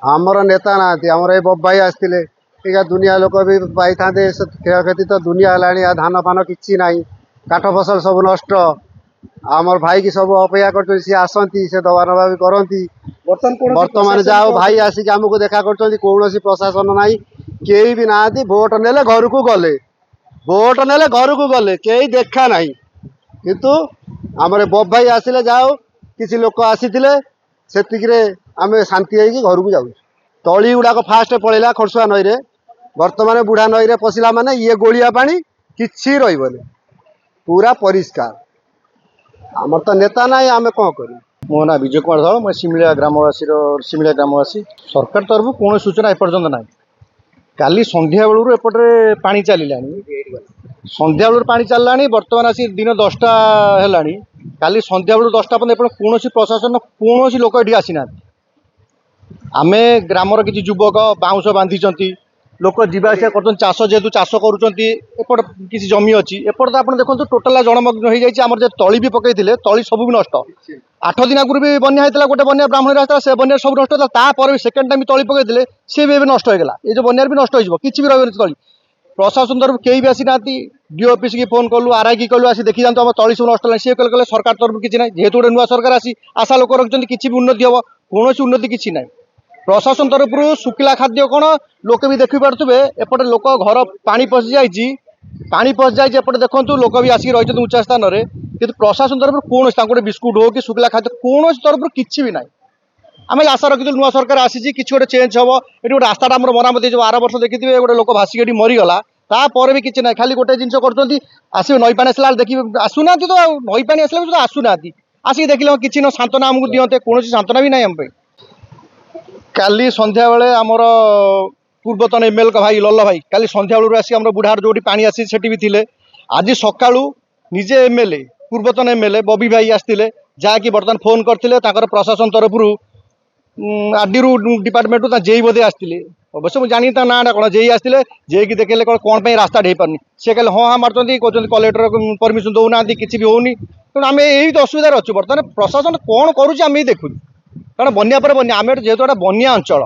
आमर नेता ना आमर ए बब्बाई आसते दुनिया लोक भी पाई था क्षयक्षति तो दुनिया है धान फान कि ना काठ फसल सब नष्ट आमर भाई की सब अपेक्षा कर सी आसती से दबा नवा भी करती बर्तमान जाओ भाई आसिक आमको देखा कर कौन प्रशासन ना कई भी ना भोट ने घर को गले भोट ने घर को गले कई देखा ना किंतु आमर बब्बाई आसिले जाओ किसी लोक आसी से आम शांति घर को जाऊ तली गुड़ाक फास्ट पलैला खरसुआ नई रे बर्तमान बुढ़ा नई रे पशिला माने ये गोलिया पानी किछि रहिबनी पूरा परिष्कार आमर तो नेता ना आम कौन कर मो ना विजय कुमार धल मैं सिमिलिया ग्रामवासी सिमिलिया ग्रामवासी सरकार तरफ कौन सूचना एपर्यंत ना काली संध्या बेलू एपटे पानी चलला संध्या बेलू पानी चलला बर्तमान आसी दिन 10टा है काली संध्या बेलू 10टा पर्यटन कौन प्रशासन कौन लोक ये आसीना आमे ग्रामर किसी युवक बाउंश बांधी लोक जावास कर चाष जेहेतु चाष कर किसी जमी अच्छी एपट तो आप देखो टोटाल जड़मग्न हो जाए तली भी पकई तली सब भी नष्ट 8 दिन आगुरी भी बन्या होता गोटे बन्या ब्राह्मण रास्ता से बन्या सब नष्ट होता भी सेकेंड टाइम तली पकई सी भी नष्ट होगा ये जो बन्यार भी नष्ट हो किसी भी रही तली प्रशासन तरफ कई भी आसी ना डी ऑफिस की फोन कलु आरआई की कलु आसी देखी जातु आम तली सब नष्ट सी कले सरकार तरफ किसी ना जेहेतु गोटे नुआ सरकार आसी आशा लोक रखते किसी भी उन्नति हम कौन उन्नति किसी ना प्रशासन तरफ शुखिला खाद्य कौन लोक भी देखी पारे एपटे लोक घर पानी पशि जाए एपटे देखो लोक भी आसिक रही उच्चा स्थान में कि प्रशासन तरफ कौन गोटे बिस्कुट हो कि शुखिला खाद्य कौन तरफ किसी भी ना आम आशा रखी नुआ सरकार आसी कि गोटे चेंज हम ये गोटे रास्ता मरामती जो 12 वर्ष देखिए गोटे लोक भासिक मरीगला तापर भी किसी ना खाली गोटे जिन कर आसवे नई पानी आसला देखिए आसुना तो नई पानी आसला आसुना आसिक देखिए किसी न सांत्वना आमको दिखते कौन सांत्वना भी ना आम काली संध्या बेले आमर पूर्वतन एमएल का भाई लल्ल भाई काली संध्या बेलू आसी आम बुढ़ार जो पानी आसी से भी थे आज सका निजे एमएलए पूर्वतन एमएलए बबी भाई आसते जहाँकि बर्तमान फोन करते प्रशासन तरफ आरडी डिपार्टमेंट जेई बोधे आसते अवश्य मुझे जानी ना कौन जेई आसते जेई की देखे कौन रास्ता ढे पारनी सी कहले हाँ हाँ मार्च कहते कलेक्टर परमिशन दौना कि भी होनी तेणु आम यही तो असुविधा अच्छु बर्तमान प्रशासन कौन करुँच देखु कारण बन्या पर बन्या आम जेहेतु गोटे बन्या अंचल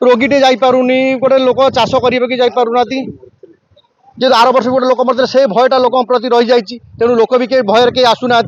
रोगीटे जापारूनी गोटे लोक चाष करना जेहेतु आर वर्ष गोटे लोक से भयटा लोक प्रति रही जाइए तेणु लोक भी कई भयर कई आसुना